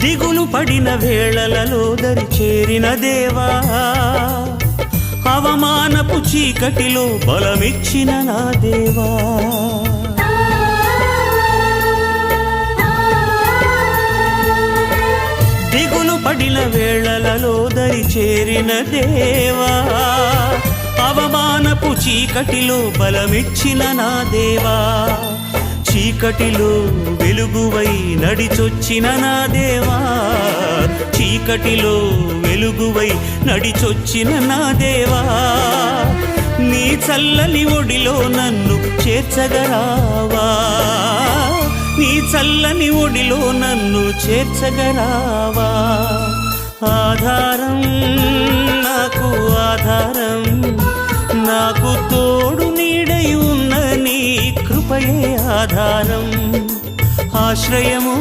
దిగులు పడిన వేళలలో దరి చేరిన దేవా, అవమానపు చీకటిలో బలమిచ్చిన నా దేవా. దిగులు పడిన వేళలలో దరి చేరిన దేవా, అవమానపు చీకటిలో బలమిచ్చిన నా దేవా. చీకటిలో వెలుగువై నడిచొచ్చిన నా దేవా, చీకటిలో వెలుగువై నడిచొచ్చిన నా దేవా. నీ చల్లని ఒడిలో నన్ను చేర్చగరావా, నీ చల్లని ఒడిలో నన్ను చేర్చగరావా. ఆధారం నాకు ఆధారం, నాకు తోడు నీడై ఉన్న నీ కృపయే ఆధారం. ఆశ్రయము